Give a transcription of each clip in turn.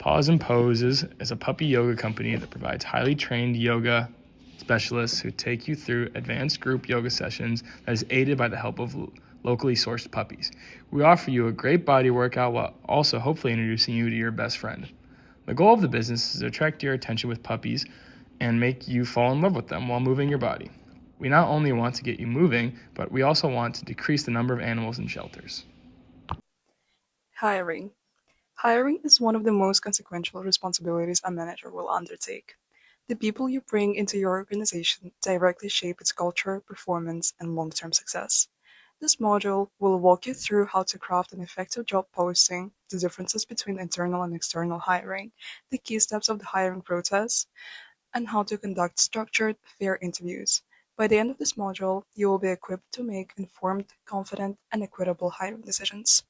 Paws and Poses is a puppy yoga company that provides highly trained yoga specialists who take you through advanced group yoga sessions that is aided by the help of locally sourced puppies. We offer you a great body workout while also hopefully introducing you to your best friend. The goal of the business is to attract your attention with puppies and make you fall in love with them while moving your body. We not only want to get you moving, but we also want to decrease the number of animals in shelters. Hiring. Hiring is one of the most consequential responsibilities a manager will undertake. The people you bring into your organization directly shape its culture, performance, and long term success. This module will walk you through how to craft an effective job posting, the differences between internal and external hiring, the key steps of the hiring process, and how to conduct structured, fair interviews. By the end of this module, you will be equipped to make informed, confident, and equitable hiring decisions.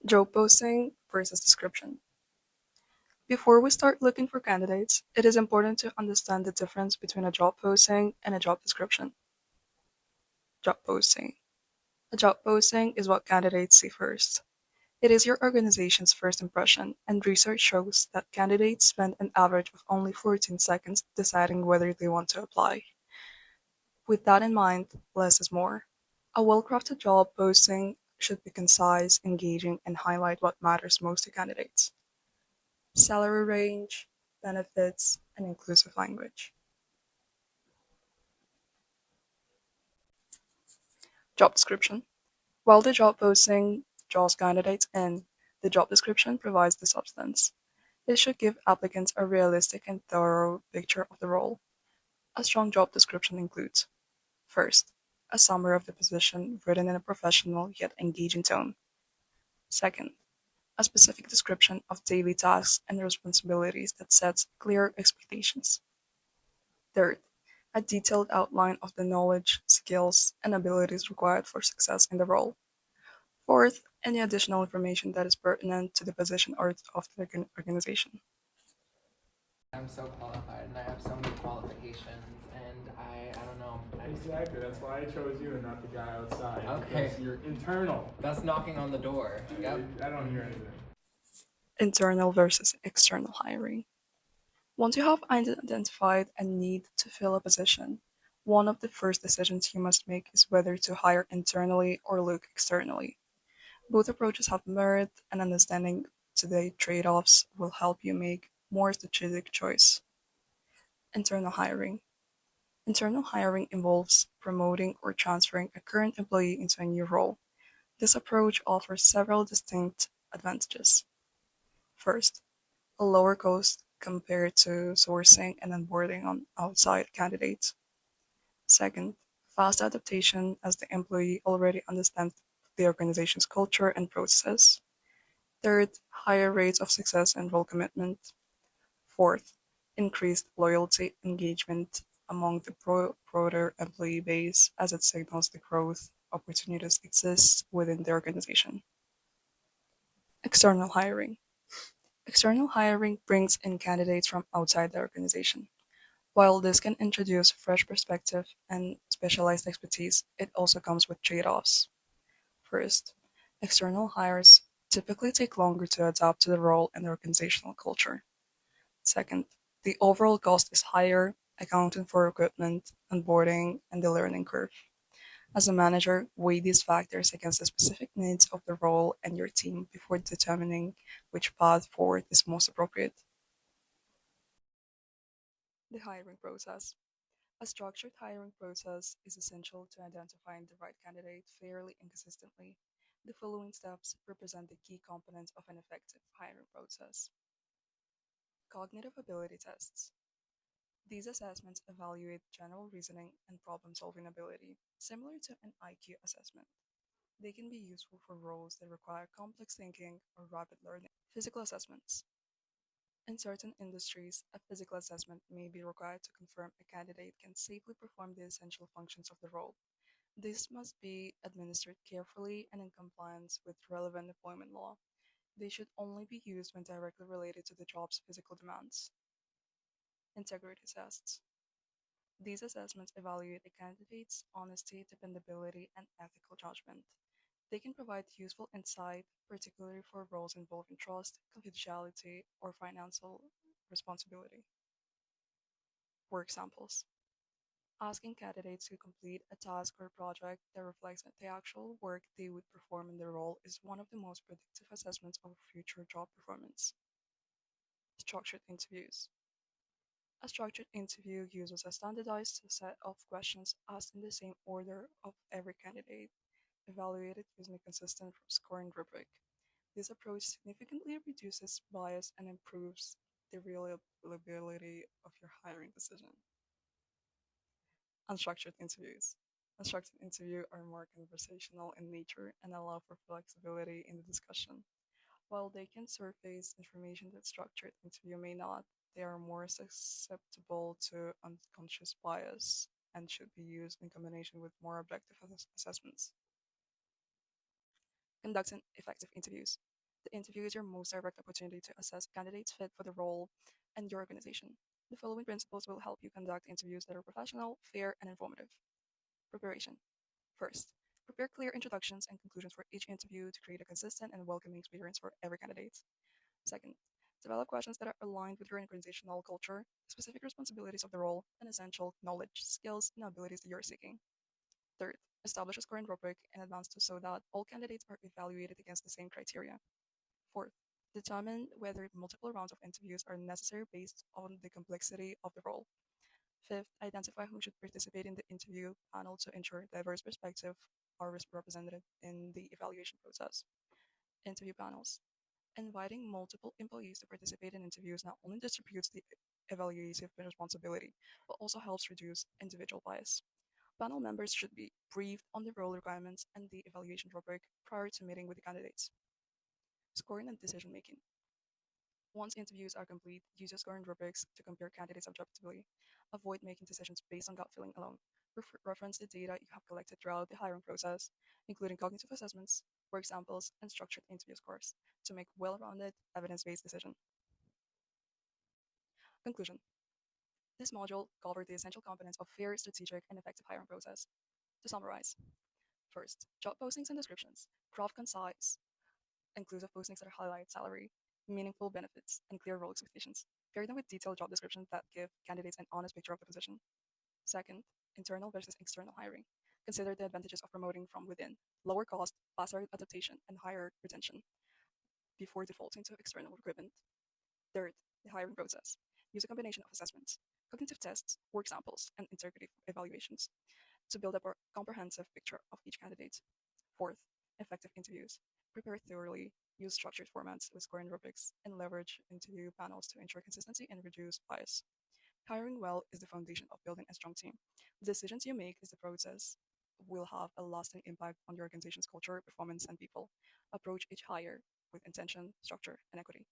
Job posting versus description. Before we start looking for candidates, it is important to understand the difference between a job posting and a job description. Job posting. A job posting is what candidates see first. It is your organization's first impression, and research shows that candidates spend an average of only 14 seconds deciding whether they want to apply. With that in mind, less is more. A well-crafted job posting should be concise, engaging, and highlight what matters most to candidates. Salary range, benefits, and inclusive language. Job description. While the job posting draws candidates in, the job description provides the substance. It should give applicants a realistic and thorough picture of the role. A strong job description includes: first, a summary of the position written in a professional yet engaging tone. Second, a specific description of daily tasks and responsibilities that sets clear expectations. Third, a detailed outline of the knowledge, skills, and abilities required for success in the role. Fourth, any additional information that is pertinent to the position or of the organization. I'm so qualified and I have so many qualifications and I don't know. Exactly. That's why I chose you and not the guy outside. Okay. Because you're internal. That's knocking on the door. Yep. I don't hear anything. Internal versus external hiring. Once you have identified a need to fill a position, one of the first decisions you must make is whether to hire internally or look externally. Both approaches have merit, and understanding today trade-offs will help you make more strategic choice. Internal hiring. Internal hiring involves promoting or transferring a current employee into a new role. This approach offers several distinct advantages. First, a lower cost compared to sourcing and onboarding on outside candidates. Second, fast adaptation as the employee already understands the organization's culture and processes. Third, higher rates of success and role commitment. Fourth, increased loyalty engagement among the broader employee base as it signals the growth opportunities exist within the organization. External hiring. External hiring brings in candidates from outside the organization. While this can introduce fresh perspective and specialized expertise, it also comes with trade-offs. First, external hires typically take longer to adapt to the role and the organizational culture. Second, the overall cost is higher, accounting for equipment, onboarding, and the learning curve. As a manager, weigh these factors against the specific needs of the role and your team before determining which path forward is most appropriate. The hiring process. A structured hiring process is essential to identifying the right candidate fairly and consistently. The following steps represent the key components of an effective hiring process. Cognitive ability tests. These assessments evaluate general reasoning and problem solving ability, similar to an IQ assessment. They can be useful for roles that require complex thinking or rapid learning. Physical assessments. In certain industries, a physical assessment may be required to confirm a candidate can safely perform the essential functions of the role. This must be administered carefully and in compliance with relevant employment law. They should only be used when directly related to the job's physical demands. Integrity tests. These assessments evaluate a candidate's honesty, dependability, and ethical judgment. They can provide useful insight, particularly for roles involving trust, confidentiality, or financial responsibility. For examples, asking candidates to complete a task or project that reflects the actual work they would perform in their role is one of the most predictive assessments of future job performance. Structured interviews. A structured interview uses a standardized set of questions asked in the same order of every candidate, evaluated using a consistent scoring rubric. This approach significantly reduces bias and improves the reliability of your hiring decision. Unstructured interviews. Unstructured interviews are more conversational in nature and allow for flexibility in the discussion. While they can surface information that structured interview may not, they are more susceptible to unconscious bias and should be used in combination with more objective assessments. Conducting effective interviews. The interview is your most direct opportunity to assess candidates' fit for the role and your organization. The following principles will help you conduct interviews that are professional, fair, and informative. Preparation. First, prepare clear introductions and conclusions for each interview to create a consistent and welcoming experience for every candidate. Second, develop questions that are aligned with your organizational culture, specific responsibilities of the role, and essential knowledge, skills, and abilities that you're seeking. Third, establish a scoring rubric in advance so that all candidates are evaluated against the same criteria. Fourth, determine whether multiple rounds of interviews are necessary based on the complexity of the role. Fifth, identify who should participate in the interview panel to ensure diverse perspectives are represented in the evaluation process. Interview panels. Inviting multiple employees to participate in interviews not only distributes the evaluative responsibility, but also helps reduce individual bias. Panel members should be briefed on the role requirements and the evaluation rubric prior to meeting with the candidates. Scoring and decision making. Once interviews are complete, use your scoring rubrics to compare candidates objectively. Avoid making decisions based on gut feeling alone. Reference the data you have collected throughout the hiring process, including cognitive assessments, work samples, and structured interview scores, to make well-rounded, evidence-based decisions. Conclusion. This module covered the essential components of fair, strategic, and effective hiring process. To summarize, first, job postings and descriptions. Craft concise, inclusive postings that highlight salary, meaningful benefits, and clear role expectations. Pair them with detailed job descriptions that give candidates an honest picture of the position. Second, internal versus external hiring. Consider the advantages of promoting from within, lower cost, faster adaptation, and higher retention before defaulting to external recruitment. Third, the hiring process. Use a combination of assessments, cognitive tests, work samples, and integrative evaluations to build up a comprehensive picture of each candidate. Fourth, effective interviews. Prepare thoroughly, use structured formats with scoring rubrics, and leverage interview panels to ensure consistency and reduce bias. Hiring well is the foundation of building a strong team. The decisions you make is the process will have a lasting impact on your organization's culture, performance, and people. Approach each hire with intention, structure, and equity.